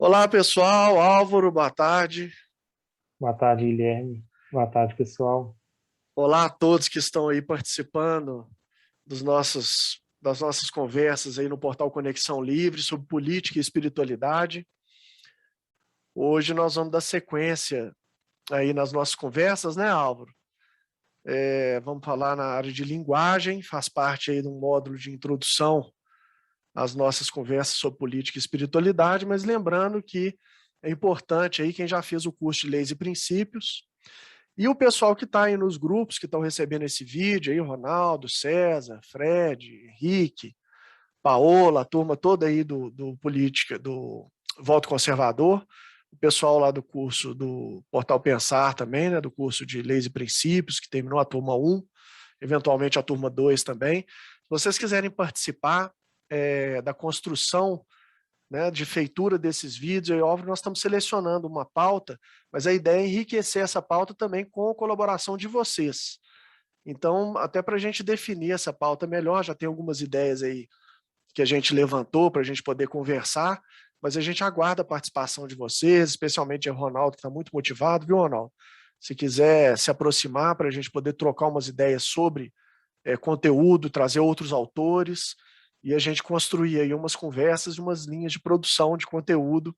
Olá, pessoal. Álvaro, boa tarde. Boa tarde, Guilherme. Boa tarde, pessoal. Olá a todos que estão aí participando das nossas conversas aí no portal Conexão Livre sobre política e espiritualidade. Hoje nós vamos dar sequência aí nas nossas conversas, né, Álvaro? Vamos falar na área de linguagem, faz parte aí de um módulo de introdução às nossas conversas sobre política e espiritualidade, mas lembrando que é importante aí quem já fez o curso de Leis e Princípios. E o pessoal que está aí nos grupos que estão recebendo esse vídeo, aí, Ronaldo, César, Fred, Henrique, Paola, a turma toda aí do Política, do Voto Conservador, o pessoal lá do curso do Portal Pensar também, né, do curso de Leis e Princípios, que terminou a turma 1, eventualmente a turma 2 também. Se vocês quiserem participar da construção, né, de feitura desses vídeos, e óbvio, nós estamos selecionando uma pauta, mas a ideia é enriquecer essa pauta também com a colaboração de vocês. Então, até para a gente definir essa pauta melhor, já tem algumas ideias aí que a gente levantou para a gente poder conversar, mas a gente aguarda a participação de vocês, especialmente o Ronaldo, que está muito motivado, viu, Ronaldo? Se quiser se aproximar para a gente poder trocar umas ideias sobre conteúdo, trazer outros autores, e a gente construir aí umas conversas e umas linhas de produção de conteúdo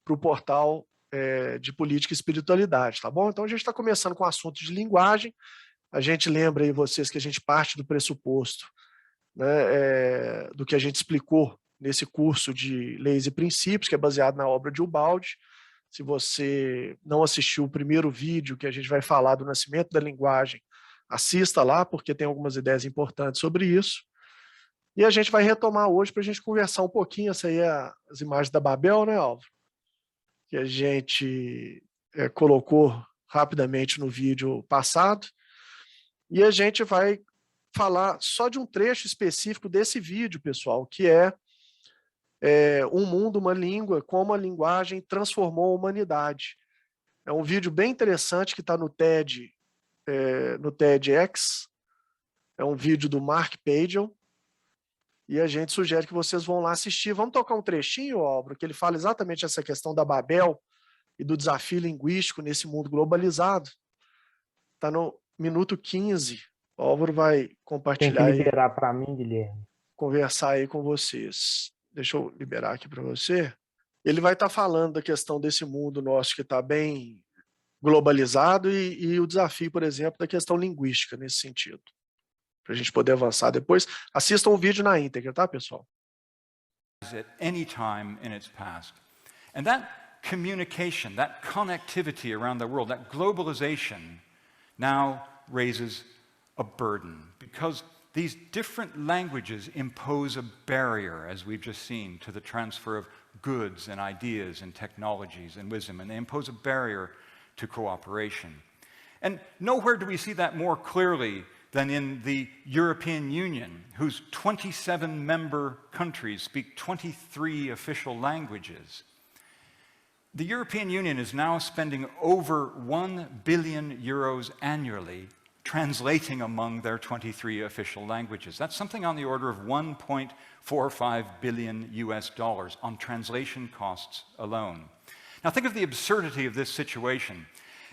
para o portal de política e espiritualidade, tá bom? Então a gente está começando com o assunto de linguagem. A gente lembra aí vocês que a gente parte do pressuposto, né, do que a gente explicou nesse curso de Leis e Princípios, que é baseado na obra de Ubaldi. Se você não assistiu o primeiro vídeo que a gente vai falar do nascimento da linguagem, assista lá, porque tem algumas ideias importantes sobre isso. E a gente vai retomar hoje para a gente conversar um pouquinho. Essa aí é as imagens da Babel, né, Álvaro? Que a gente colocou rapidamente no vídeo passado. E a gente vai falar só de um trecho específico desse vídeo, pessoal, que é Um Mundo, Uma Língua, como a linguagem transformou a humanidade. É um vídeo bem interessante que está no TEDx. É um vídeo do Mark Pagel. E a gente sugere que vocês vão lá assistir. Vamos tocar um trechinho, Álvaro, que ele fala exatamente essa questão da Babel e do desafio linguístico nesse mundo globalizado. Está no minuto 15. O Álvaro vai Tem que compartilhar aí, liberar para mim, Guilherme. conversar aí com vocês. Deixa eu liberar aqui para você. Ele vai estar falando da questão desse mundo nosso que está bem globalizado e o desafio, por exemplo, da questão linguística nesse sentido. Para a gente poder avançar depois. Assistam o vídeo na íntegra, tá, pessoal? At any time in its past. And that communication, that connectivity around the world, that globalization now raises a burden because these different languages impose a barrier, as we've just seen, to the transfer of goods and ideas and technologies and wisdom, and they impose a barrier to cooperation. And nowhere do we see that more clearly than in the European Union, whose 27 member countries speak 23 official languages. The European Union is now spending over 1 billion euros annually translating among their 23 official languages. That's something on the order of 1.45 billion US dollars on translation costs alone. Now think of the absurdity of this situation.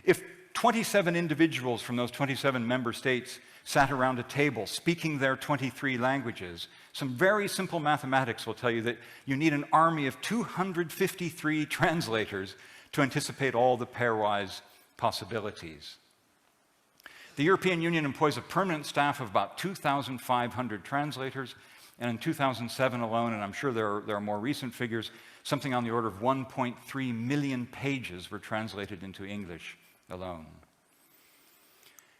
If 27 individuals from those 27 member states sat around a table speaking their 23 languages, some very simple mathematics will tell you that you need an army of 253 translators to anticipate all the pairwise possibilities. The European Union employs a permanent staff of about 2,500 translators, and in 2007 alone, and I'm sure there are more recent figures, something on the order of 1.3 million pages were translated into English alone.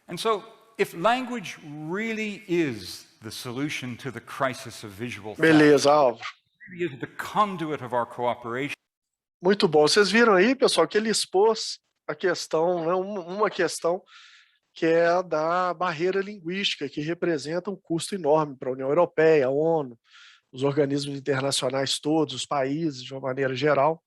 And so, if language really is the solution to the crisis of visual theft, Beleza, Álvaro. really is the conduit of our cooperation. Muito bom. Vocês viram aí, pessoal, que ele expôs a questão, né, uma questão que é a da barreira linguística, que representa um custo enorme para a União Europeia, a ONU, os organismos internacionais todos, os países, de uma maneira geral.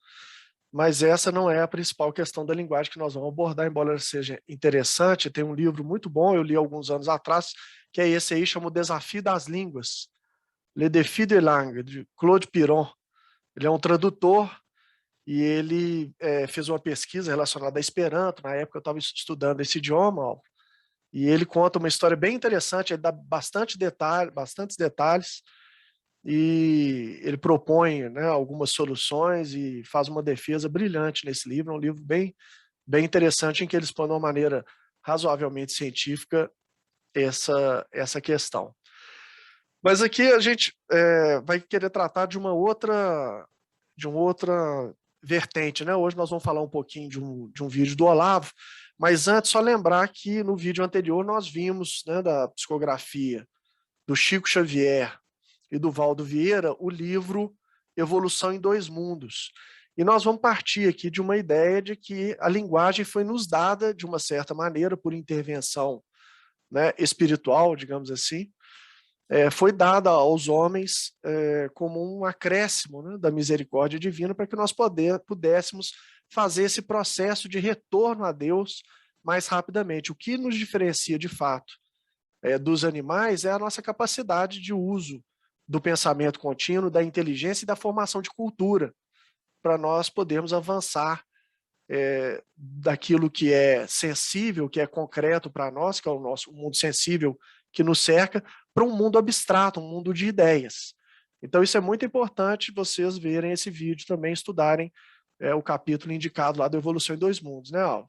Mas essa não é a principal questão da linguagem que nós vamos abordar, embora ela seja interessante. Tem um livro muito bom, eu li alguns anos atrás, que é esse aí, chama O Desafio das Línguas, Le Défi des Langues, de Claude Piron. Ele é um tradutor e ele fez uma pesquisa relacionada a Esperanto. Na época eu estava estudando esse idioma, ó, e ele conta uma história bem interessante, ele dá bastantes detalhes, e ele propõe, né, algumas soluções e faz uma defesa brilhante nesse livro. É um livro bem, bem interessante, em que ele expõe de uma maneira razoavelmente científica essa questão. Mas aqui a gente vai querer tratar de uma outra vertente, né? Hoje nós vamos falar um pouquinho de um vídeo do Olavo, mas antes só lembrar que no vídeo anterior nós vimos, né, da psicografia do Chico Xavier e do Valdo Vieira, o livro Evolução em Dois Mundos. E nós vamos partir aqui de uma ideia de que a linguagem foi nos dada, de uma certa maneira, por intervenção, né, espiritual, digamos assim, foi dada aos homens como um acréscimo, né, da misericórdia divina, para que nós pudéssemos fazer esse processo de retorno a Deus mais rapidamente. O que nos diferencia, de fato, dos animais é a nossa capacidade de uso do pensamento contínuo, da inteligência e da formação de cultura, para nós podermos avançar daquilo que é sensível, que é concreto para nós, que é o nosso mundo sensível que nos cerca, para um mundo abstrato, um mundo de ideias. Então isso é muito importante vocês verem esse vídeo também, estudarem o capítulo indicado lá do Evolução em Dois Mundos, né, Álvaro?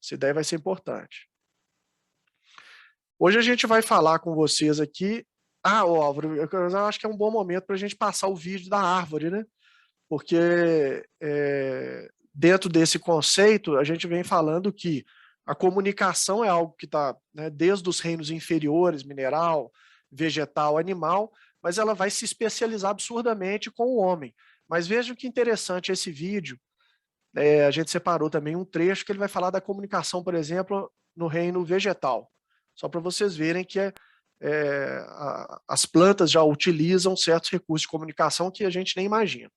Essa ideia vai ser importante. Hoje a gente vai falar com vocês aqui. Álvaro, eu acho que é um bom momento para a gente passar o vídeo da árvore, né? Porque dentro desse conceito, a gente vem falando que a comunicação é algo que está, né, desde os reinos inferiores, mineral, vegetal, animal, mas ela vai se especializar absurdamente com o homem. Mas vejam que interessante esse vídeo. A gente separou também um trecho que ele vai falar da comunicação, por exemplo, no reino vegetal. Só para vocês verem que as plantas já utilizam certos recursos de comunicação que a gente nem imagina.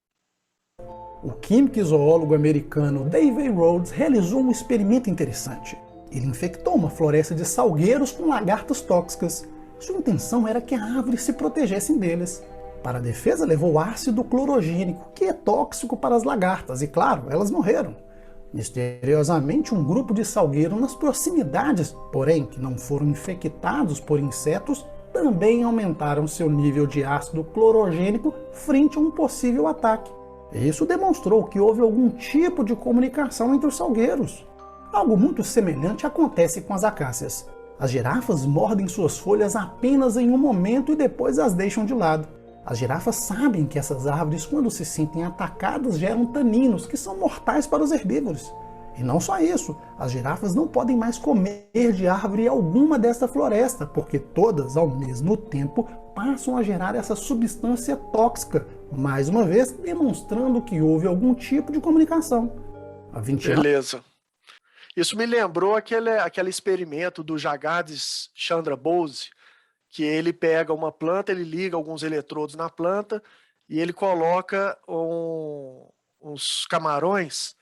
O químico e zoólogo americano David Rhodes realizou um experimento interessante. Ele infectou uma floresta de salgueiros com lagartas tóxicas. Sua intenção era que a árvore se protegesse deles. Para a defesa, levou ácido clorogênico, que é tóxico para as lagartas, e claro, elas morreram. Misteriosamente, um grupo de salgueiro nas proximidades, porém que não foram infectados por insetos, também aumentaram seu nível de ácido clorogênico frente a um possível ataque. Isso demonstrou que houve algum tipo de comunicação entre os salgueiros. Algo muito semelhante acontece com as acácias. As girafas mordem suas folhas apenas em um momento e depois as deixam de lado. As girafas sabem que essas árvores, quando se sentem atacadas, geram taninos que são mortais para os herbívoros. E não só isso, as girafas não podem mais comer de árvore alguma desta floresta, porque todas, ao mesmo tempo, passam a gerar essa substância tóxica, mais uma vez demonstrando que houve algum tipo de comunicação. Beleza. Isso me lembrou aquele experimento do Jagadish Chandra Bose, que ele pega uma planta, ele liga alguns eletrodos na planta e ele coloca uns camarões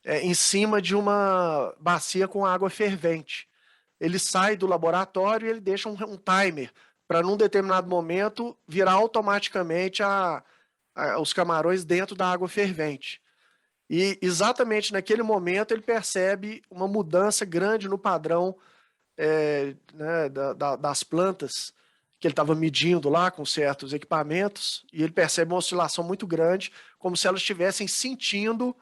em cima de uma bacia com água fervente. Ele sai do laboratório e ele deixa um timer para, num determinado momento, virar automaticamente os camarões dentro da água fervente. E exatamente naquele momento ele percebe uma mudança grande no padrão né, das plantas que ele estava medindo lá com certos equipamentos, e ele percebe uma oscilação muito grande, como se elas estivessem sentindo,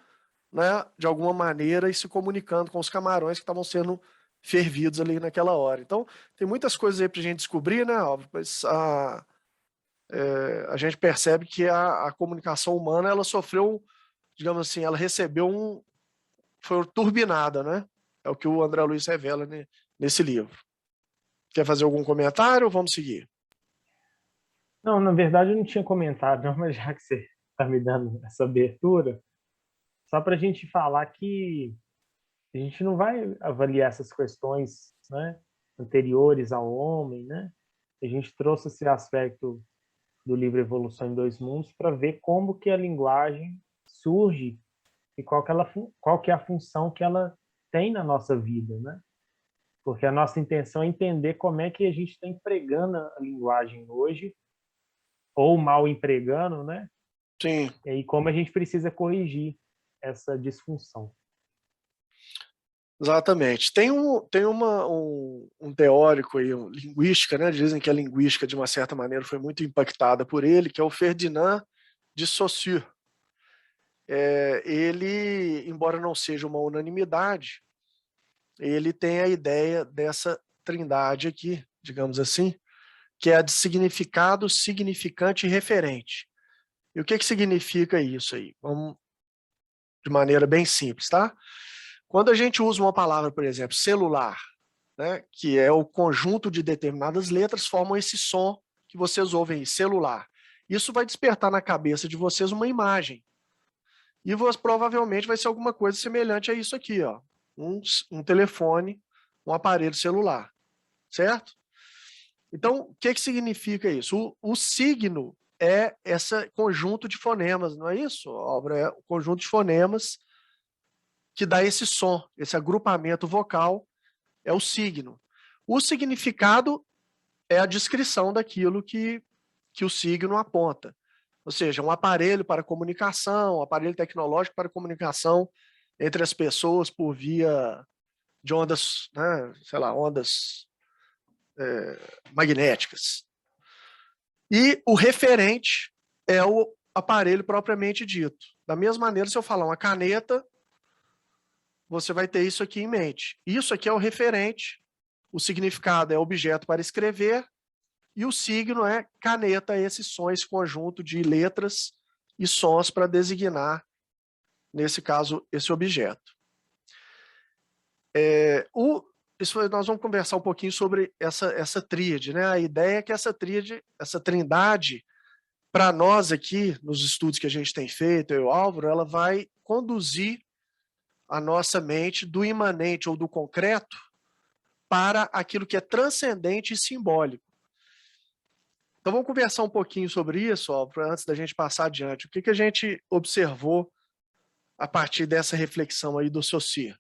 né, de alguma maneira, e se comunicando com os camarões que estavam sendo fervidos ali naquela hora. Então, tem muitas coisas aí para a gente descobrir, né, Álvaro? Mas a gente percebe que a comunicação humana, ela sofreu, digamos assim, ela recebeu foi turbinada, né? É o que o André Luiz revela, né, nesse livro. Quer fazer algum comentário ou vamos seguir? Não, na verdade eu não tinha comentado, não, mas já que você está me dando essa abertura, só para a gente falar que a gente não vai avaliar essas questões, né, anteriores ao homem, né? A gente trouxe esse aspecto do livro Evolução em Dois Mundos para ver como que a linguagem surge e qual que é a função que ela tem na nossa vida, né? Porque a nossa intenção é entender como é que a gente está empregando a linguagem hoje, ou mal empregando, né? Sim. E como a gente precisa corrigir essa disfunção. Exatamente. Tem um teórico aí, linguística, né? Dizem que a linguística, de uma certa maneira, foi muito impactada por ele, que é o Ferdinand de Saussure. Ele, embora não seja uma unanimidade, ele tem a ideia dessa trindade aqui, digamos assim, que é a de significado, significante e referente. E o que significa isso aí? Vamos de maneira bem simples, tá? Quando a gente usa uma palavra, por exemplo, celular, né, que é o conjunto de determinadas letras, formam esse som que vocês ouvem aí, celular. Isso vai despertar na cabeça de vocês uma imagem. E provavelmente vai ser alguma coisa semelhante a isso aqui, ó. Um telefone, um aparelho celular, certo? Então, o que significa isso? O signo é esse conjunto de fonemas, não é isso, Álvaro? É o conjunto de fonemas que dá esse som, esse agrupamento vocal, é o signo. O significado é a descrição daquilo que o signo aponta. Ou seja, um aparelho para comunicação, um aparelho tecnológico para comunicação entre as pessoas por via de ondas, né, sei lá, ondas magnéticas. E o referente é o aparelho propriamente dito. Da mesma maneira, se eu falar uma caneta, você vai ter isso aqui em mente. Isso aqui é o referente, o significado é objeto para escrever, e o signo é caneta, esse som, esse conjunto de letras e sons para designar, nesse caso, esse objeto. Nós vamos conversar um pouquinho sobre essa tríade, né? A ideia é que essa tríade, essa trindade, para nós aqui, nos estudos que a gente tem feito, eu e o Álvaro, ela vai conduzir a nossa mente do imanente ou do concreto para aquilo que é transcendente e simbólico. Então vamos conversar um pouquinho sobre isso, Álvaro, antes da gente passar adiante. O que a gente observou a partir dessa reflexão aí do Saussure?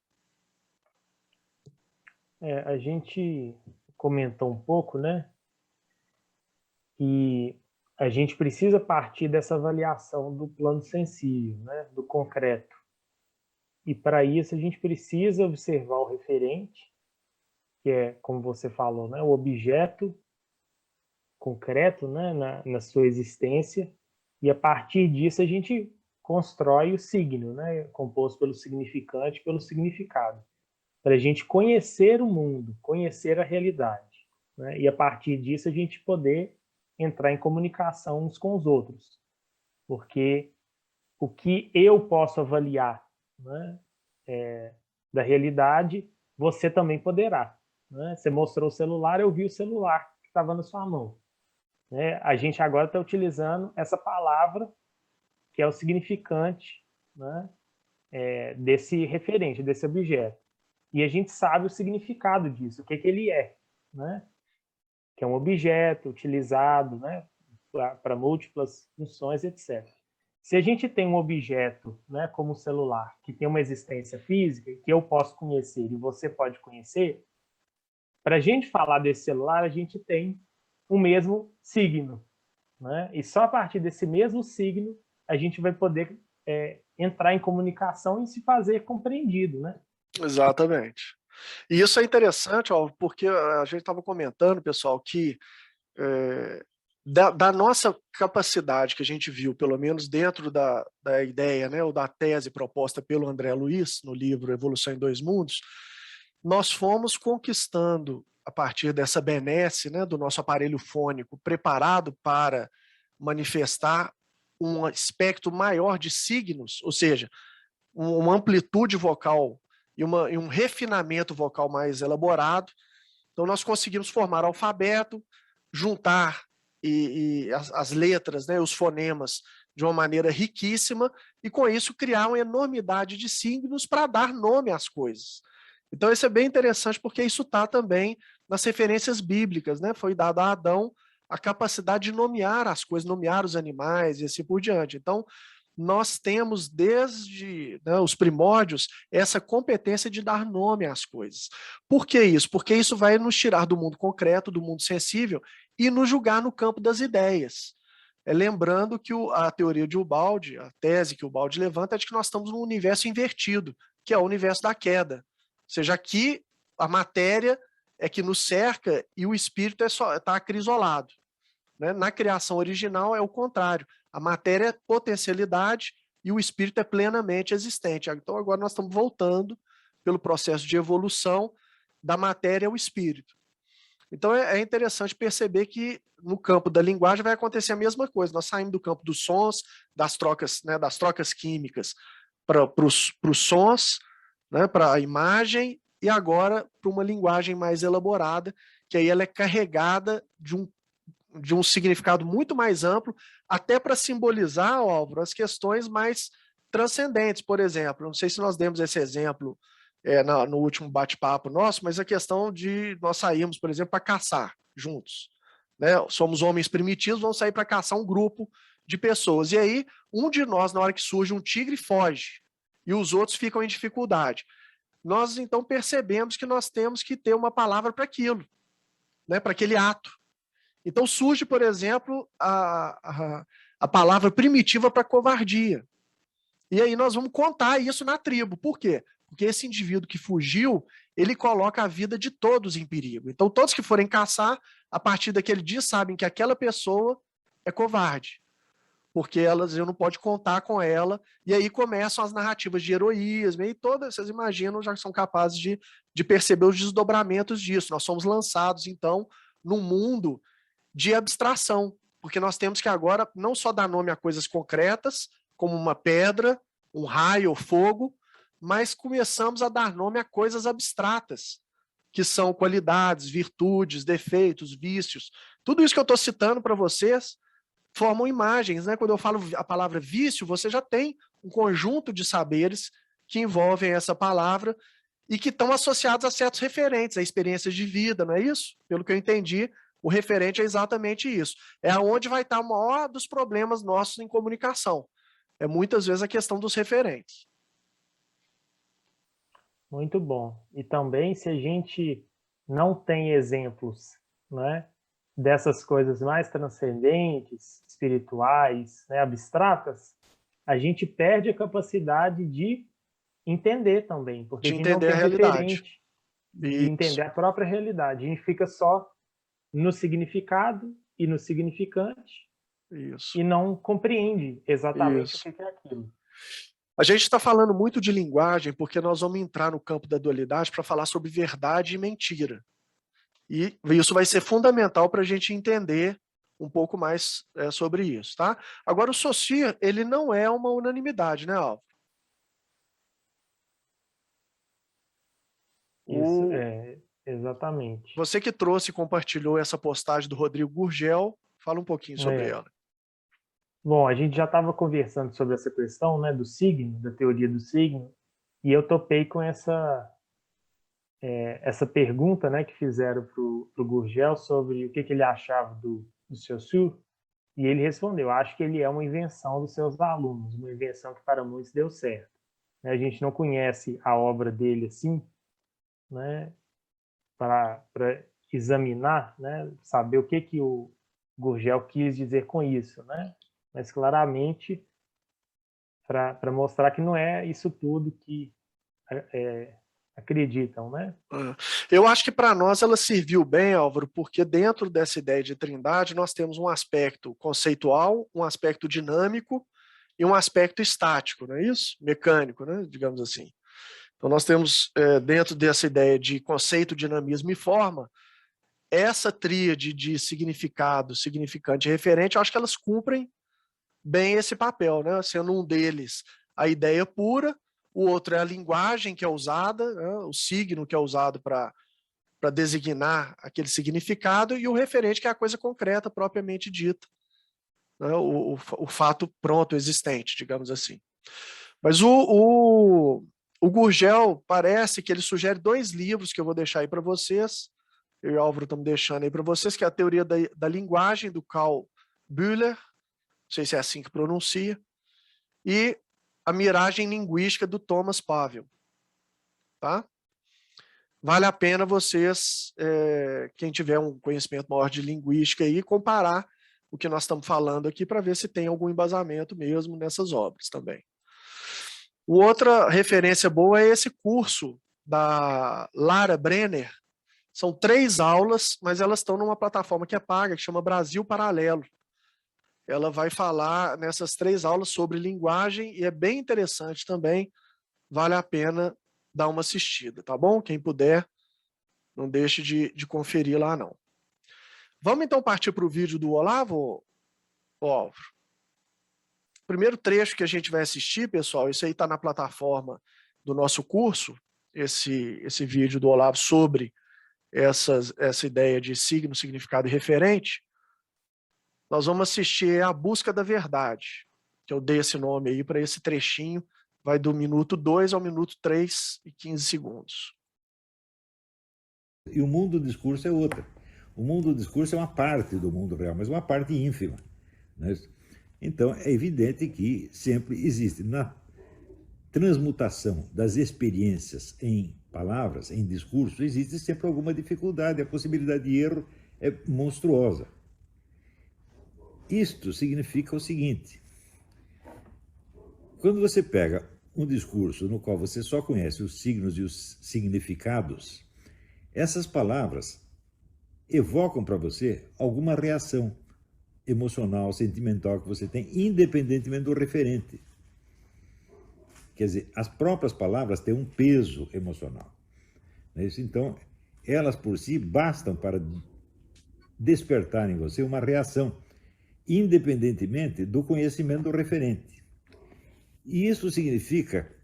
A gente comentou um pouco, né? E a gente precisa partir dessa avaliação do plano sensível, né? Do concreto. E para isso a gente precisa observar o referente, que é, como você falou, né? O objeto concreto, né? Na sua existência. E a partir disso a gente constrói o signo, né? Composto pelo significante e pelo significado. Para a gente conhecer o mundo, conhecer a realidade, né? E a partir disso a gente poder entrar em comunicação uns com os outros, porque o que eu posso avaliar, né, da realidade, você também poderá, né? Você mostrou o celular, eu vi o celular que estava na sua mão, né? A gente agora está utilizando essa palavra que é o significante, né, desse referente, desse objeto. E a gente sabe o significado disso, o que ele é, né? Que é um objeto utilizado, né, para múltiplas funções, etc. Se a gente tem um objeto, né, como o celular, que tem uma existência física, que eu posso conhecer e você pode conhecer, para a gente falar desse celular, a gente tem o mesmo signo, né? E só a partir desse mesmo signo a gente vai poder entrar em comunicação e se fazer compreendido, né? Exatamente. E isso é interessante, ó, porque a gente estava comentando, pessoal, que da nossa capacidade que a gente viu, pelo menos dentro da ideia, né, ou da tese proposta pelo André Luiz, no livro Evolução em Dois Mundos, nós fomos conquistando, a partir dessa benesse, né, do nosso aparelho fônico, preparado para manifestar um espectro maior de signos, ou seja, uma amplitude vocal e um refinamento vocal mais elaborado. Então, nós conseguimos formar alfabeto, juntar as letras, né, os fonemas, de uma maneira riquíssima, e com isso criar uma enormidade de signos para dar nome às coisas. Então, isso é bem interessante, porque isso está também nas referências bíblicas, né? Foi dado a Adão a capacidade de nomear as coisas, nomear os animais e assim por diante. Então, nós temos desde, né, os primórdios essa competência de dar nome às coisas. Por que isso? Porque isso vai nos tirar do mundo concreto, do mundo sensível, e nos julgar no campo das ideias. lembrando que a teoria de Ubaldi, a tese que Ubaldi levanta é de que nós estamos num universo invertido, que é o universo da queda. Ou seja, aqui a matéria é que nos cerca e o espírito está acrisolado. Né? Na criação original é o contrário. A matéria é potencialidade e o espírito é plenamente existente. Então agora nós estamos voltando pelo processo de evolução da matéria ao espírito. Então é interessante perceber que no campo da linguagem vai acontecer a mesma coisa. Nós saímos do campo dos sons, das trocas químicas para os sons, né, para a imagem, e agora para uma linguagem mais elaborada, que aí ela é carregada de um significado muito mais amplo, até para simbolizar, Álvaro, as questões mais transcendentes. Por exemplo, não sei se nós demos esse exemplo no último bate-papo nosso, mas a questão de nós sairmos, por exemplo, para caçar juntos. Né? Somos homens primitivos, vamos sair para caçar um grupo de pessoas. E aí, um de nós, na hora que surge um tigre, foge. E os outros ficam em dificuldade. Nós, então, percebemos que nós temos que ter uma palavra para aquilo, né? Para aquele ato. Então, surge, por exemplo, a palavra primitiva para covardia. E aí nós vamos contar isso na tribo. Por quê? Porque esse indivíduo que fugiu, ele coloca a vida de todos em perigo. Então, todos que forem caçar, a partir daquele dia, sabem que aquela pessoa é covarde. Porque eu não posso contar com ela. E aí começam as narrativas de heroísmo. E todas, vocês imaginam, já são capazes de perceber os desdobramentos disso. Nós somos lançados, então, num mundo de abstração. Porque nós temos que agora não só dar nome a coisas concretas, como uma pedra, um raio ou fogo, mas começamos a dar nome a coisas abstratas, que são qualidades, virtudes, defeitos, vícios. Tudo isso que eu estou citando para vocês formam imagens, né? Quando eu falo a palavra vício, você já tem um conjunto de saberes que envolvem essa palavra e que estão associados a certos referentes, a experiências de vida, não é isso? Pelo que eu entendi, o referente é exatamente isso. É aonde vai estar o maior dos problemas nossos em comunicação. É muitas vezes a questão dos referentes. Muito bom. E também, se a gente não tem exemplos, né, dessas coisas mais transcendentes, espirituais, né, abstratas, a gente perde a capacidade de entender também, porque De a gente não entender tem a realidade. referente de entender a própria realidade. A gente fica só no significado e no significante Isso. e não compreende exatamente Isso. o que é aquilo. A gente está falando muito de linguagem porque nós vamos entrar no campo da dualidade para falar sobre verdade e mentira. E isso vai ser fundamental para a gente entender um pouco mais sobre isso, tá? Agora, o Saussure, ele não é uma unanimidade, né, Álvaro? Isso, exatamente. Você que trouxe e compartilhou essa postagem do Rodrigo Gurgel, fala um pouquinho sobre ela. Bom, a gente já estava conversando sobre essa questão, né, do signo, da teoria do signo, e eu topei com essa pergunta, né, que fizeram para o Gurgel sobre o que ele achava do Saussure, e ele respondeu: acho que ele é uma invenção dos seus alunos, uma invenção que para muitos deu certo. A gente não conhece a obra dele assim, né, para examinar, né, saber o que o Gurgel quis dizer com isso, né? Mas claramente para mostrar que não é isso tudo que acreditam, né? Eu acho que para nós ela serviu bem, Álvaro, porque dentro dessa ideia de trindade nós temos um aspecto conceitual, um aspecto dinâmico e um aspecto estático, não é isso? Mecânico, né? Digamos assim. Então nós temos dentro dessa ideia de conceito, dinamismo e forma, essa tríade de significado, significante e referente, eu acho que elas cumprem bem esse papel, né? Sendo um deles a ideia pura, o outro é a linguagem que é usada, né? O signo que é usado para designar aquele significado, e o referente que é a coisa concreta propriamente dita, né? O fato pronto, existente, digamos assim. Mas o Gurgel parece que ele sugere 2 livros que eu vou deixar aí para vocês, eu e o Álvaro estamos deixando aí para vocês, que é a Teoria da Linguagem, do Karl Bühler, não sei se é assim que pronuncia, e A Miragem Linguística, do Thomas Pavel. Tá? Vale a pena vocês, quem tiver um conhecimento maior de linguística aí, comparar o que nós estamos falando aqui para ver se tem algum embasamento mesmo nessas obras também. Outra referência boa é esse curso da Lara Brenner. São 3 aulas, mas elas estão numa plataforma que é paga, que chama Brasil Paralelo. Ela vai falar nessas 3 aulas sobre linguagem e é bem interessante também, vale a pena dar uma assistida, tá bom? Quem puder, não deixe de conferir lá, não. Vamos então partir para o vídeo do Olavo, Álvaro? O primeiro trecho que a gente vai assistir, pessoal, isso aí está na plataforma do nosso curso, esse vídeo do Olavo sobre essa ideia de signo, significado e referente. Nós vamos assistir A Busca da Verdade, que eu dei esse nome aí para esse trechinho, vai do minuto 2 ao minuto 3 e 15 segundos. E o mundo do discurso é outra. O mundo do discurso é uma parte do mundo real, mas uma parte ínfima, né? Então, é evidente que sempre existe, na transmutação das experiências em palavras, em discurso, existe sempre alguma dificuldade, a possibilidade de erro é monstruosa. Isto significa o seguinte: quando você pega um discurso no qual você só conhece os signos e os significados, essas palavras evocam para você alguma reação emocional, sentimental que você tem, independentemente do referente. Quer dizer, as próprias palavras têm um peso emocional. Então, elas por si bastam para despertar em você uma reação, independentemente do conhecimento do referente. E isso significa,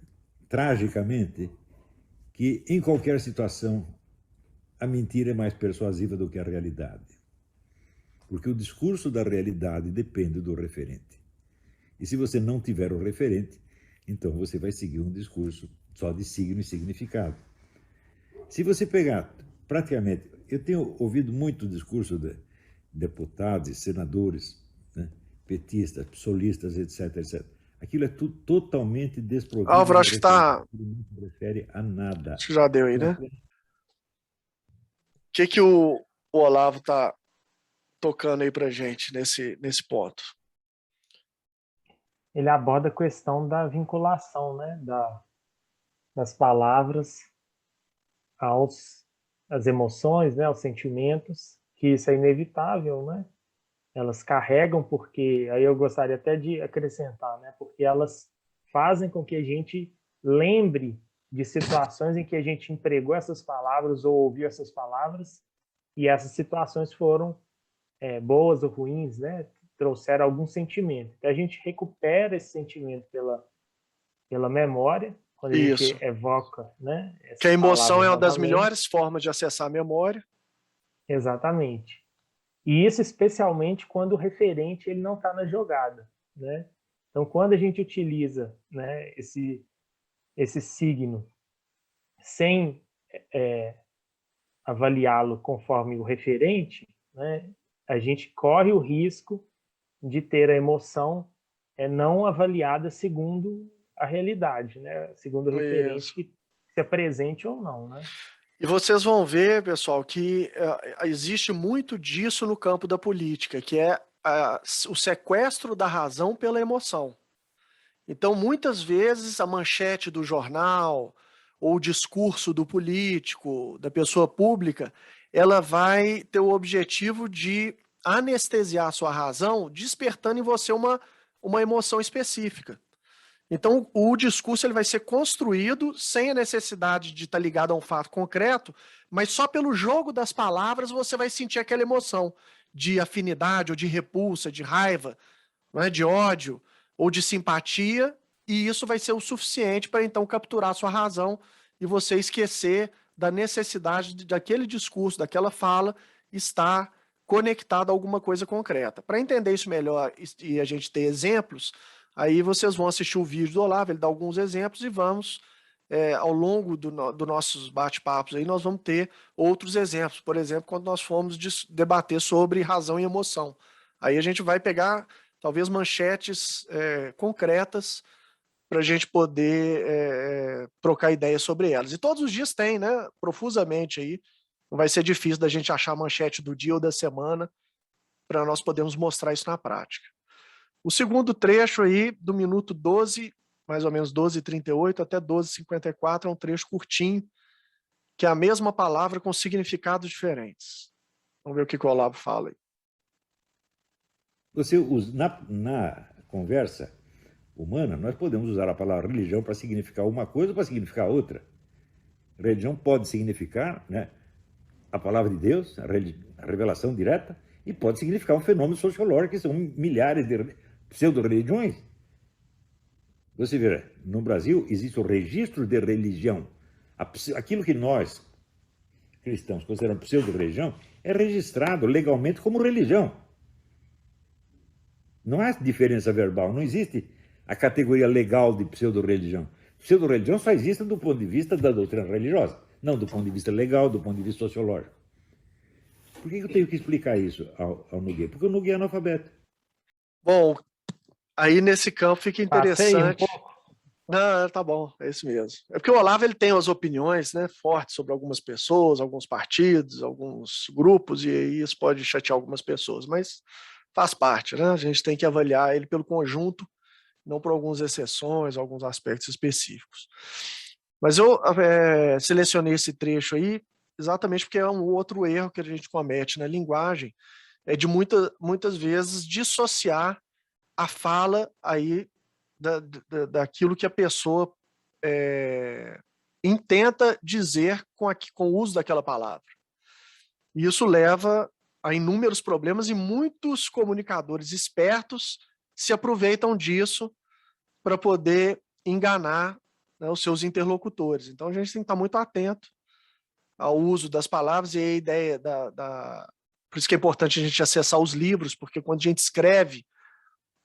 tragicamente, que em qualquer situação a mentira é mais persuasiva do que a realidade. Porque o discurso da realidade depende do referente. E se você não tiver o referente, então você vai seguir um discurso só de signo e significado. Se você pegar, praticamente, eu tenho ouvido muito discurso de deputados e senadores, né, petistas, psolistas, etc, etc. Aquilo é tudo totalmente desprovido. Álvaro, acho que está... Não se refere a nada. Acho que já deu aí, né? O que o Olavo está tocando aí pra gente nesse ponto? Ele aborda a questão da vinculação, né, das palavras às emoções, né, aos sentimentos, que isso é inevitável, né? Elas carregam porque, aí eu gostaria até de acrescentar, né, porque elas fazem com que a gente lembre de situações em que a gente empregou essas palavras ou ouviu essas palavras e essas situações foram boas ou ruins, né? Trouxeram algum sentimento. Então, a gente recupera esse sentimento pela memória, quando a gente evoca, né? Que a emoção é uma das melhores formas de acessar a memória. Exatamente. E isso especialmente quando o referente ele não está na jogada, né? Então, quando a gente utiliza, né, esse signo sem avaliá-lo conforme o referente, né, a gente corre o risco de ter a emoção não avaliada segundo a realidade, né? Segundo o referente que se é presente ou não, né? E vocês vão ver, pessoal, que existe muito disso no campo da política, que é o sequestro da razão pela emoção. Então, muitas vezes, a manchete do jornal ou o discurso do político, da pessoa pública, ela vai ter o objetivo de anestesiar a sua razão, despertando em você uma emoção específica. Então, o discurso ele vai ser construído sem a necessidade de estar ligado a um fato concreto, mas só pelo jogo das palavras você vai sentir aquela emoção de afinidade ou de repulsa, de raiva, né, de ódio ou de simpatia, e isso vai ser o suficiente para então capturar a sua razão e você esquecer da necessidade daquele discurso, daquela fala, estar conectado a alguma coisa concreta. Para entender isso melhor e a gente ter exemplos, aí vocês vão assistir o vídeo do Olavo, ele dá alguns exemplos e vamos, ao longo dos nossos bate-papos, aí nós vamos ter outros exemplos. Por exemplo, quando nós formos debater sobre razão e emoção. Aí a gente vai pegar, talvez, manchetes concretas para a gente poder trocar ideias sobre elas. E todos os dias tem, né? Profusamente aí. Não vai ser difícil da gente achar a manchete do dia ou da semana para nós podermos mostrar isso na prática. O segundo trecho aí, do minuto 12, mais ou menos 12h38 até 12h54, é um trecho curtinho, que é a mesma palavra com significados diferentes. Vamos ver o que o Olavo fala aí. Você usa, na conversa humana, nós podemos usar a palavra religião para significar uma coisa ou para significar outra. Religião pode significar, né, a palavra de Deus, a revelação direta, e pode significar um fenômeno sociológico, que são milhares de pseudo-religiões. Você vê, no Brasil existe o registro de religião. Aquilo que nós, cristãos, consideramos pseudo-religião, é registrado legalmente como religião. Não há diferença verbal, não existe a categoria legal de pseudo-religião. Pseudo-religião só existe do ponto de vista da doutrina religiosa, não do ponto de vista legal, do ponto de vista sociológico. Por que eu tenho que explicar isso ao Nogueira? Porque o Nogueira é analfabeto. Bom, aí nesse campo fica interessante. Passei um pouco. Não, tá bom, é isso mesmo. É porque o Olavo ele tem as opiniões, né, fortes sobre algumas pessoas, alguns partidos, alguns grupos, e aí isso pode chatear algumas pessoas, mas faz parte, né? A gente tem que avaliar ele pelo conjunto, não por algumas exceções, alguns aspectos específicos. Mas eu selecionei esse trecho aí exatamente porque é um outro erro que a gente comete na linguagem, é de muitas vezes dissociar a fala aí daquilo que a pessoa intenta dizer com o uso daquela palavra. E isso leva a inúmeros problemas e muitos comunicadores espertos se aproveitam disso para poder enganar, né, os seus interlocutores. Então a gente tem que estar muito atento ao uso das palavras e a ideia Por isso que é importante a gente acessar os livros, porque quando a gente escreve,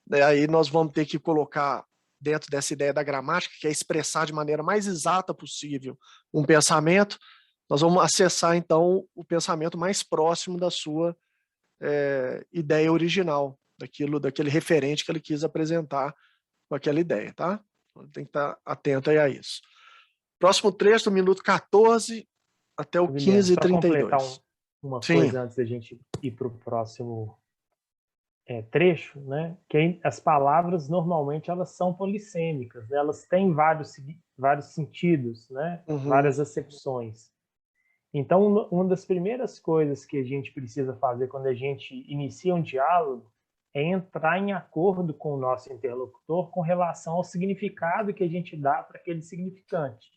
né, aí nós vamos ter que colocar dentro dessa ideia da gramática, que é expressar de maneira mais exata possível um pensamento, nós vamos acessar, então, o pensamento mais próximo da sua ideia original, daquele referente que ele quis apresentar com aquela ideia, tá? Então, tem que estar atento aí a isso. Próximo trecho, do minuto 14 até o 15h32. Só completar uma coisa antes da gente ir para o próximo trecho, né? Que as palavras, normalmente, elas são polissêmicas, né? Elas têm vários sentidos, né? Várias acepções. Então, uma das primeiras coisas que a gente precisa fazer quando a gente inicia um diálogo é entrar em acordo com o nosso interlocutor com relação ao significado que a gente dá para aquele significante,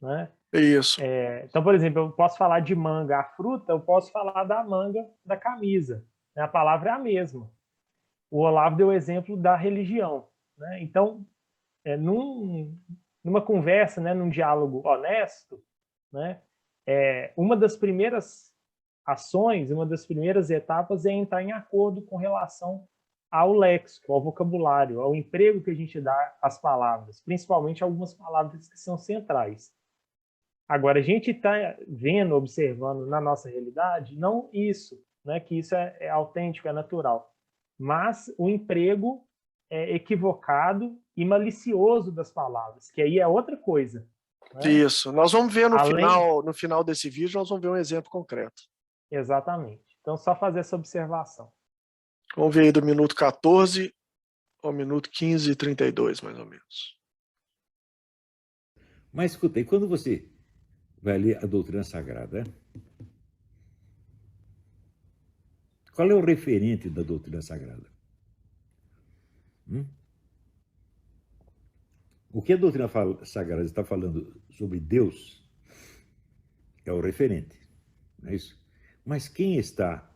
né? Isso. Então, por exemplo, eu posso falar de manga, a fruta, eu posso falar da manga da camisa, né? A palavra é a mesma. O Olavo deu o exemplo da religião, né? Então, numa conversa, né, num diálogo honesto, né, uma das primeiras ações, uma das primeiras etapas é entrar em acordo com relação ao léxico, ao vocabulário, ao emprego que a gente dá às palavras, principalmente algumas palavras que são centrais. Agora, a gente está vendo, observando na nossa realidade, não isso, né, que isso é autêntico, é natural, mas o emprego equivocado e malicioso das palavras, que aí é outra coisa. Né? Isso. Nós vamos ver no final desse vídeo, nós vamos ver um exemplo concreto. Exatamente. Então, só fazer essa observação. Vamos ver aí do minuto 14 ao minuto 15h32, mais ou menos. Mas escuta, e quando você vai ler a doutrina sagrada, qual é o referente da doutrina sagrada? O que a doutrina sagrada está falando sobre Deus é o referente, não é isso? Mas quem está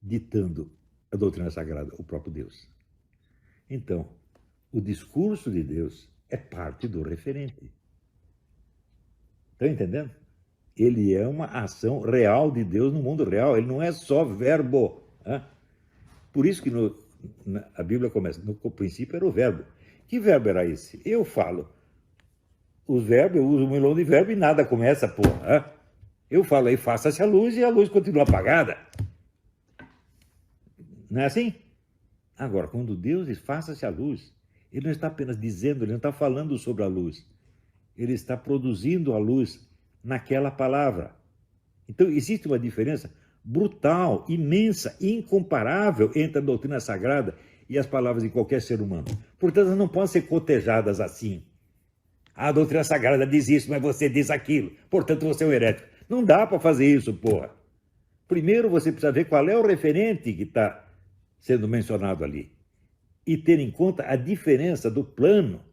ditando a doutrina sagrada? O próprio Deus. Então, o discurso de Deus é parte do referente. Estão entendendo? Ele é uma ação real de Deus no mundo real, ele não é só verbo. Hein? Por isso que a Bíblia começa, no princípio era o verbo. Que verbo era esse? Eu falo. Os verbos, eu uso um milhão de verbos e nada começa, porra. Hein? Eu falo aí, faça-se a luz e a luz continua apagada. Não é assim? Agora, quando Deus diz faça-se a luz, ele não está apenas dizendo, ele não está falando sobre a luz. Ele está produzindo a luz naquela palavra. Então, existe uma diferença brutal, imensa, incomparável entre a doutrina sagrada e as palavras de qualquer ser humano. Portanto, elas não podem ser cotejadas assim. A doutrina sagrada diz isso, mas você diz aquilo. Portanto, você é um herético. Não dá para fazer isso, porra. Primeiro, você precisa ver qual é o referente que está sendo mencionado ali. E ter em conta a diferença do plano,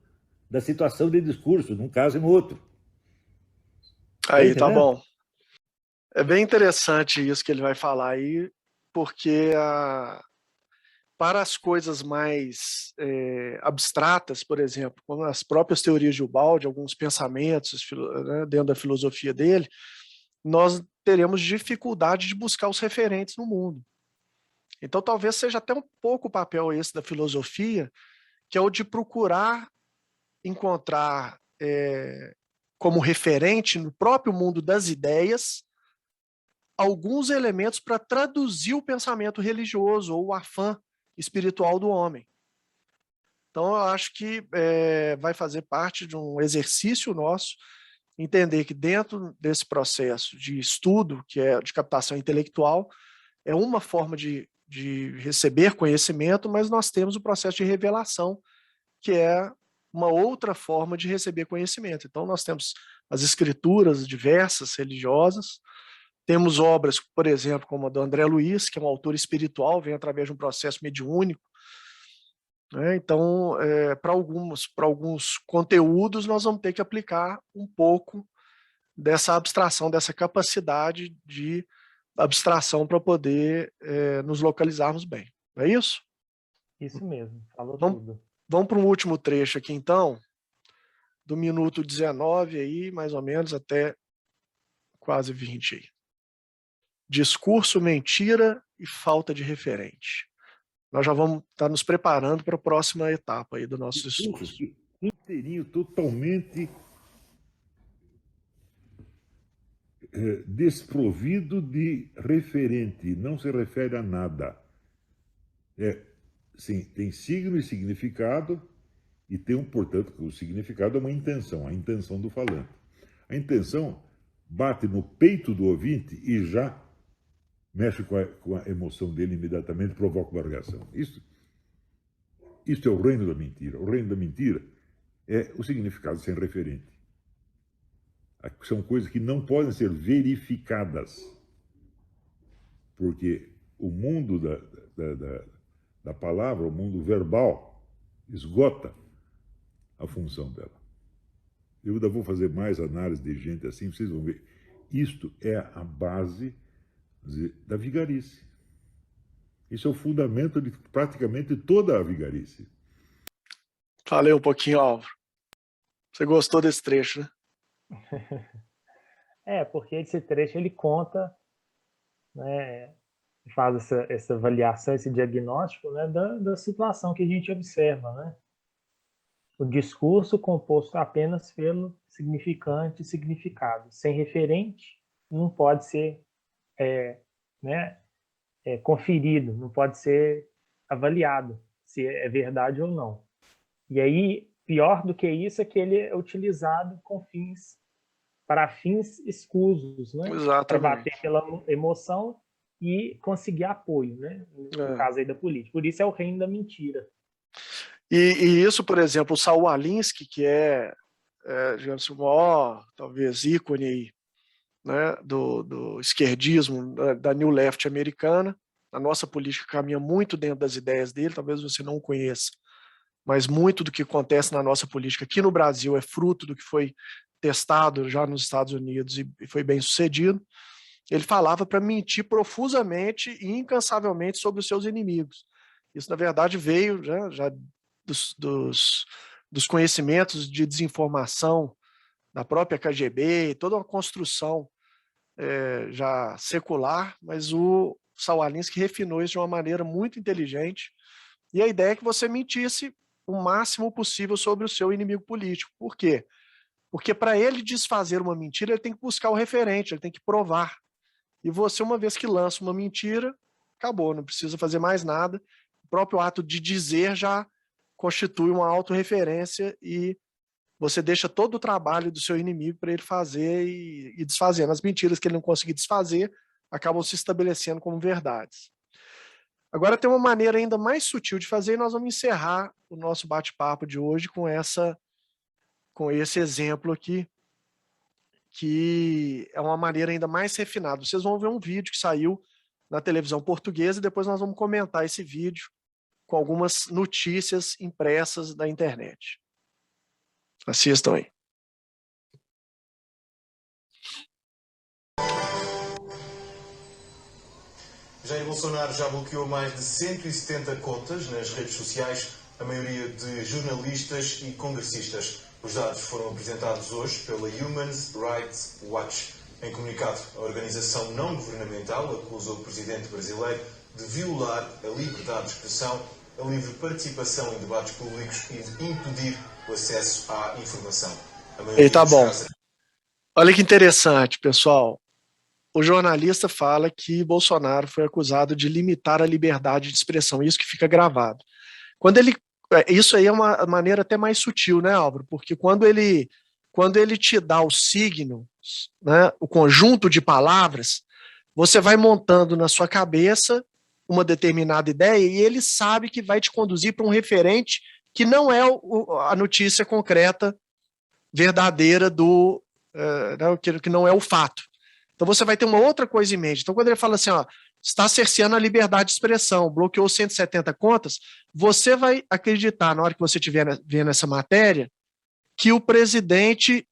da situação de discurso, num caso e no outro. Aí, tá bom. É bem interessante isso que ele vai falar aí, porque para as coisas mais abstratas, por exemplo, como as próprias teorias de Ubaldi, alguns pensamentos, né, dentro da filosofia dele, nós teremos dificuldade de buscar os referentes no mundo. Então, talvez seja até um pouco o papel esse da filosofia, que é o de procurar encontrar como referente no próprio mundo das ideias alguns elementos para traduzir o pensamento religioso ou o afã espiritual do homem. Então, eu acho que vai fazer parte de um exercício nosso entender que dentro desse processo de estudo, que é de captação intelectual, é uma forma de receber conhecimento, mas nós temos o processo de revelação, que é uma outra forma de receber conhecimento. Então, nós temos as escrituras diversas, religiosas, temos obras, por exemplo, como a do André Luiz, que é um autor espiritual, vem através de um processo mediúnico. Né? Então, para alguns conteúdos, nós vamos ter que aplicar um pouco dessa abstração, dessa capacidade de abstração para poder nos localizarmos bem. Não é isso? Isso mesmo, falou Vamos, tudo. Vamos para um último trecho aqui, então, do minuto 19, aí, mais ou menos, até quase 20. Aí. Discurso, mentira e falta de referente. Nós já vamos estar nos preparando para a próxima etapa aí do nosso estudo. Inteirinho, totalmente desprovido de referente, não se refere a nada. Sim, tem signo e significado, e tem, portanto, o significado é uma intenção, a intenção do falante. A intenção bate no peito do ouvinte e já mexe com a emoção dele imediatamente, provoca uma reação. Isso é o reino da mentira. O reino da mentira é o significado sem referente. São coisas que não podem ser verificadas, porque o mundo da palavra, o mundo verbal, esgota a função dela. Eu ainda vou fazer mais análise de gente assim, vocês vão ver. Isto é a base da vigarice. Isso é o fundamento de praticamente toda a vigarice. Falei um pouquinho, Álvaro. Você gostou desse trecho, né? Porque esse trecho ele conta, né, faz essa avaliação, esse diagnóstico, né, da situação que a gente observa, né? O discurso composto apenas pelo significante e significado, sem referente, não pode ser conferido, não pode ser avaliado se é verdade ou não. E aí, pior do que isso, é que ele é utilizado para fins escusos, né? Para bater pela emoção e conseguir apoio, né? No caso aí da política. Por isso é o reino da mentira. E isso, por exemplo, o Saul Alinsky, que digamos assim, o maior, talvez, ícone aí, né, do esquerdismo, da New Left americana. A nossa política caminha muito dentro das ideias dele, talvez você não o conheça, mas muito do que acontece na nossa política aqui no Brasil é fruto do que foi testado já nos Estados Unidos e foi bem sucedido. Ele falava para mentir profusamente e incansavelmente sobre os seus inimigos. Isso, na verdade, veio já dos conhecimentos de desinformação da própria KGB, toda uma construção já secular, mas o Saul Alinsky refinou isso de uma maneira muito inteligente. E a ideia é que você mentisse o máximo possível sobre o seu inimigo político. Por quê? Porque para ele desfazer uma mentira, ele tem que buscar o referente, ele tem que provar. E você, uma vez que lança uma mentira, acabou, não precisa fazer mais nada. O próprio ato de dizer já constitui uma autorreferência e você deixa todo o trabalho do seu inimigo para ele fazer e desfazer. As mentiras que ele não conseguir desfazer, acabam se estabelecendo como verdades. Agora tem uma maneira ainda mais sutil de fazer, e nós vamos encerrar o nosso bate-papo de hoje com esse exemplo aqui, que é uma maneira ainda mais refinada. Vocês vão ver um vídeo que saiu na televisão portuguesa e depois nós vamos comentar esse vídeo com algumas notícias impressas da internet. Assistam aí. Jair Bolsonaro já bloqueou mais de 170 contas nas redes sociais, a maioria de jornalistas e congressistas. Os dados foram apresentados hoje pela Human Rights Watch. Em comunicado, a organização não governamental acusa o presidente brasileiro de violar a liberdade de expressão, a livre participação em debates públicos e de impedir o acesso à informação. E tá bom. Olha que interessante, pessoal. O jornalista fala que Bolsonaro foi acusado de limitar a liberdade de expressão, isso que fica gravado. Isso aí é uma maneira até mais sutil, né, Álvaro? Porque quando ele te dá os signos, né, o conjunto de palavras, você vai montando na sua cabeça uma determinada ideia e ele sabe que vai te conduzir para um referente que não é a notícia concreta, verdadeira que não é o fato. Então você vai ter uma outra coisa em mente. Então quando ele fala assim, ó, está cerceando a liberdade de expressão, bloqueou 170 contas, você vai acreditar, na hora que você estiver vendo essa matéria, que o presidente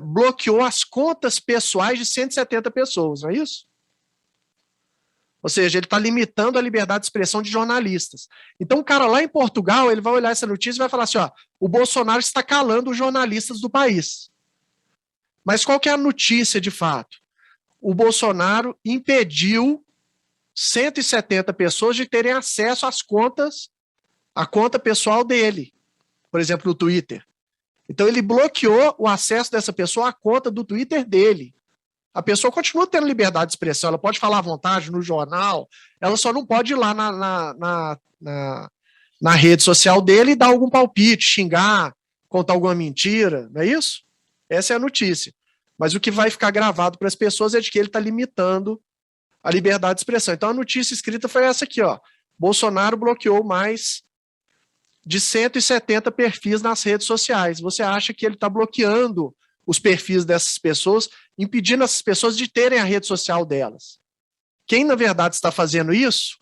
bloqueou as contas pessoais de 170 pessoas, não é isso? Ou seja, ele está limitando a liberdade de expressão de jornalistas. Então o cara lá em Portugal, ele vai olhar essa notícia e vai falar assim, ó, o Bolsonaro está calando os jornalistas do país. Mas qual que é a notícia de fato? O Bolsonaro impediu 170 pessoas de terem acesso às contas, à conta pessoal dele, por exemplo, no Twitter. Então ele bloqueou o acesso dessa pessoa à conta do Twitter dele. A pessoa continua tendo liberdade de expressão, ela pode falar à vontade no jornal, ela só não pode ir lá na rede social dele e dar algum palpite, xingar, contar alguma mentira, não é isso? Essa é a notícia. Mas o que vai ficar gravado para as pessoas é de que ele está limitando a liberdade de expressão. Então a notícia escrita foi essa aqui, ó. Bolsonaro bloqueou mais de 170 perfis nas redes sociais. Você acha que ele está bloqueando os perfis dessas pessoas, impedindo essas pessoas de terem a rede social delas. Quem, na verdade, está fazendo isso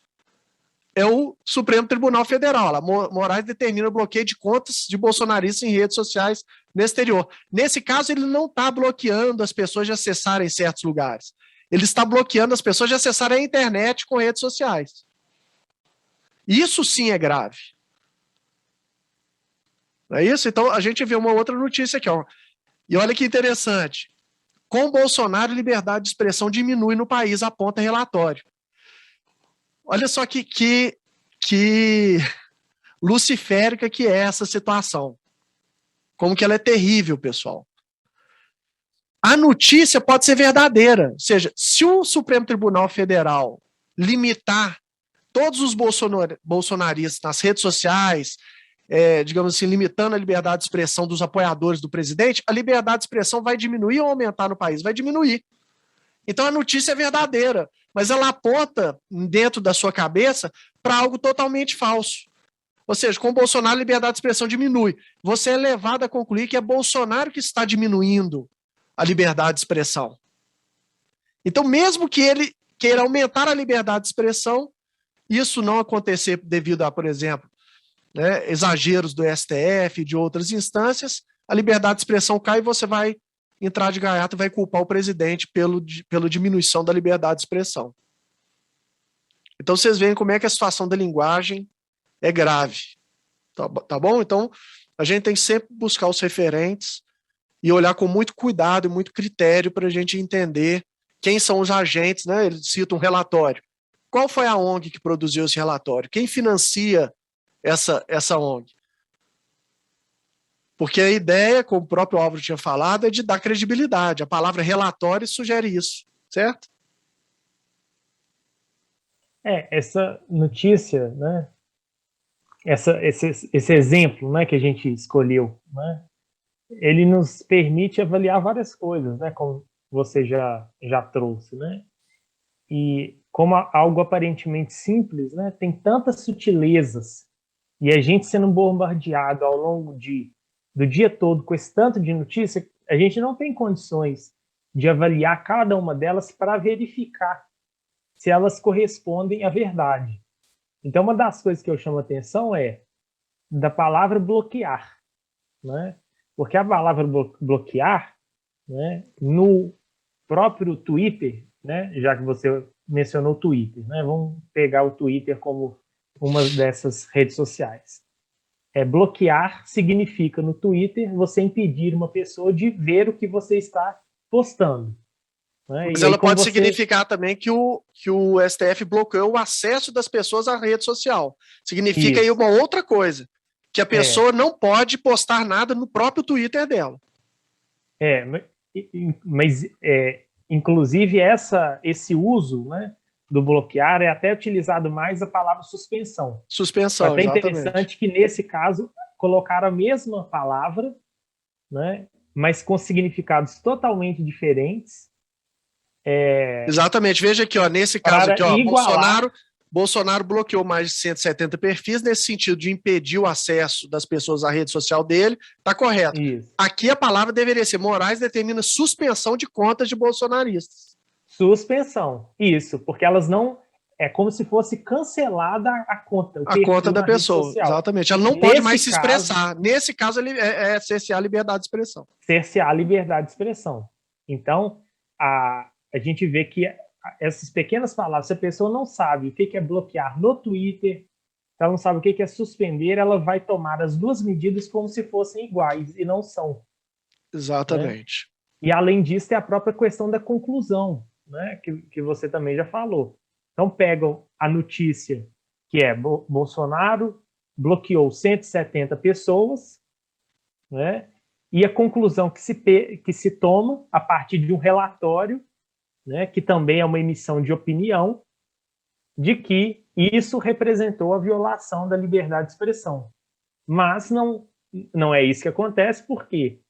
é o Supremo Tribunal Federal. A Moraes determina o bloqueio de contas de bolsonaristas em redes sociais no exterior. Nesse caso, ele não está bloqueando as pessoas de acessarem certos lugares. Ele está bloqueando as pessoas de acessarem a internet com redes sociais. Isso sim é grave. Não é isso? Então, a gente vê uma outra notícia aqui, ó. E olha que interessante. Com Bolsonaro, liberdade de expressão diminui no país, aponta relatório. Olha só que luciférica que é essa situação. Como que ela é terrível, pessoal. A notícia pode ser verdadeira. Ou seja, se o Supremo Tribunal Federal limitar todos os bolsonaristas nas redes sociais, digamos assim, limitando a liberdade de expressão dos apoiadores do presidente, a liberdade de expressão vai diminuir ou aumentar no país? Vai diminuir. Então a notícia é verdadeira, mas ela aponta dentro da sua cabeça para algo totalmente falso. Ou seja, com o Bolsonaro a liberdade de expressão diminui. Você é levado a concluir que é Bolsonaro que está diminuindo a liberdade de expressão. Então, mesmo que ele queira aumentar a liberdade de expressão, isso não acontecer devido a, por exemplo, exageros do STF e de outras instâncias, a liberdade de expressão cai e você vai entrar de gaiato e vai culpar o presidente pela diminuição da liberdade de expressão. Então vocês veem como é que a situação da linguagem é grave. Tá bom? Então a gente tem que sempre buscar os referentes e olhar com muito cuidado e muito critério para a gente entender quem são os agentes, né? Ele cita um relatório. Qual foi a ONG que produziu esse relatório? Quem financia essa ONG? Porque a ideia, como o próprio Álvaro tinha falado, é de dar credibilidade. A palavra relatório sugere isso, certo? Essa notícia, né? Esse exemplo, né, que a gente escolheu, né? Ele nos permite avaliar várias coisas, né? Como você já trouxe, né? E como algo aparentemente simples, né, tem tantas sutilezas, e a gente sendo bombardeado ao longo do dia todo com esse tanto de notícia, a gente não tem condições de avaliar cada uma delas para verificar se elas correspondem à verdade. Então, uma das coisas que eu chamo a atenção é da palavra bloquear, né? Porque a palavra bloquear, né, no próprio Twitter, né, já que você mencionou o Twitter, né, vamos pegar o Twitter como uma dessas redes sociais. Bloquear significa, no Twitter, você impedir uma pessoa de ver o que você está postando. Né? Mas ela pode significar também que o STF bloqueou o acesso das pessoas à rede social. Significa aí uma outra coisa, que a pessoa não pode postar nada no próprio Twitter dela. Mas inclusive esse uso, né, do bloquear é até utilizado mais a palavra suspensão. Suspensão, até exatamente. Interessante que nesse caso colocaram a mesma palavra, né, mas com significados totalmente diferentes. Exatamente. Veja aqui, ó, nesse caso aqui, ó, Bolsonaro bloqueou mais de 170 perfis nesse sentido de impedir o acesso das pessoas à rede social dele. Tá correto. Isso. Aqui a palavra deveria ser: Moraes determina suspensão de contas de bolsonaristas. Suspensão, isso, porque elas não... É como se fosse cancelada a conta. A conta da pessoa, exatamente. Ela não pode mais se expressar. Nesse caso, é cercear a liberdade de expressão. Cercear a liberdade de expressão. Então, a gente vê que essas pequenas palavras, se a pessoa não sabe o que é bloquear no Twitter, ela não sabe o que é suspender, ela vai tomar as duas medidas como se fossem iguais, e não são. Exatamente. Né? E, além disso, tem a própria questão da conclusão, né, que você também já falou. Então, pegam a notícia que é Bolsonaro bloqueou 170 pessoas, né, e a conclusão que se toma a partir de um relatório, né, que também é uma emissão de opinião, de que isso representou a violação da liberdade de expressão. Mas não é isso que acontece. Por quê?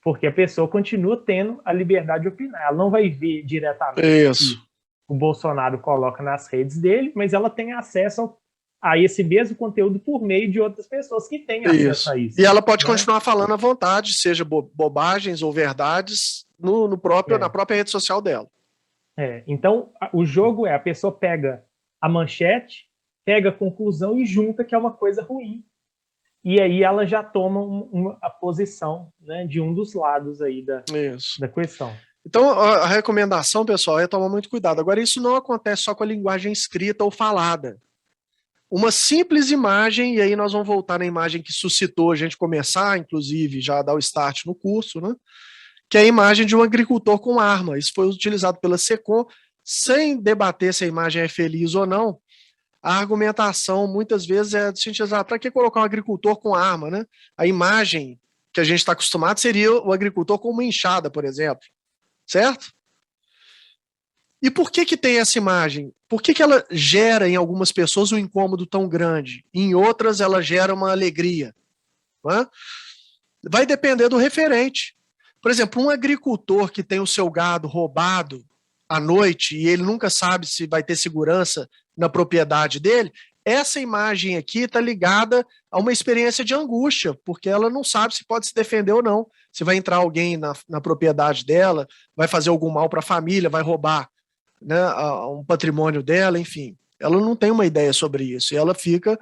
Porque a pessoa continua tendo a liberdade de opinar. Ela não vai ver diretamente o que o Bolsonaro coloca nas redes dele, mas ela tem acesso a esse mesmo conteúdo por meio de outras pessoas que têm acesso a isso. E ela pode continuar falando à vontade, seja bobagens ou verdades, na própria rede social dela. Então, o jogo a pessoa pega a manchete, pega a conclusão e junta que é uma coisa ruim. E aí ela já toma a posição, né, de um dos lados aí da questão. Então, a recomendação, pessoal, é tomar muito cuidado. Agora, isso não acontece só com a linguagem escrita ou falada. Uma simples imagem, e aí nós vamos voltar na imagem que suscitou a gente começar, inclusive, já dar o start no curso, né? Que é a imagem de um agricultor com arma. Isso foi utilizado pela SECOM, sem debater se a imagem é feliz ou não. A argumentação, muitas vezes, é de sintetizar: para que colocar um agricultor com arma, né? A imagem que a gente está acostumado seria o agricultor com uma enxada, por exemplo. Certo? E por que tem essa imagem? Por que ela gera em algumas pessoas um incômodo tão grande? Em outras ela gera uma alegria? Não é? Vai depender do referente. Por exemplo, um agricultor que tem o seu gado roubado à noite e ele nunca sabe se vai ter segurança na propriedade dele, essa imagem aqui está ligada a uma experiência de angústia, porque ela não sabe se pode se defender ou não, se vai entrar alguém na propriedade dela, vai fazer algum mal para a família, vai roubar, né, um patrimônio dela, enfim. Ela não tem uma ideia sobre isso, e ela fica,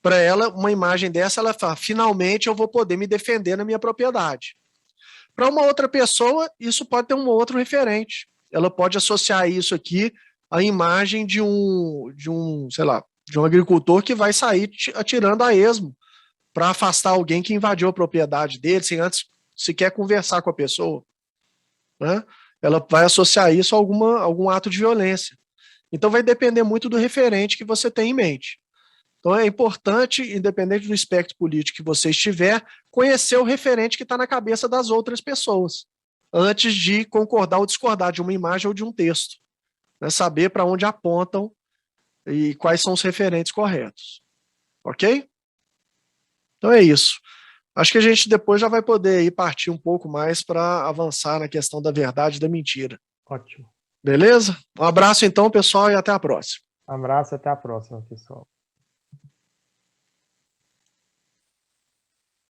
para ela, uma imagem dessa, ela fala: finalmente eu vou poder me defender na minha propriedade. Para uma outra pessoa, isso pode ter um outro referente. Ela pode associar isso aqui à imagem de um agricultor que vai sair atirando a esmo para afastar alguém que invadiu a propriedade dele, sem antes sequer conversar com a pessoa. Né? Ela vai associar isso a algum ato de violência. Então vai depender muito do referente que você tem em mente. Então é importante, independente do espectro político que você estiver, conhecer o referente que está na cabeça das outras pessoas, antes de concordar ou discordar de uma imagem ou de um texto. Né? Saber para onde apontam e quais são os referentes corretos. Ok? Então é isso. Acho que a gente depois já vai poder partir um pouco mais para avançar na questão da verdade e da mentira. Ótimo. Beleza? Um abraço então, pessoal, e até a próxima. Um abraço, até a próxima, pessoal.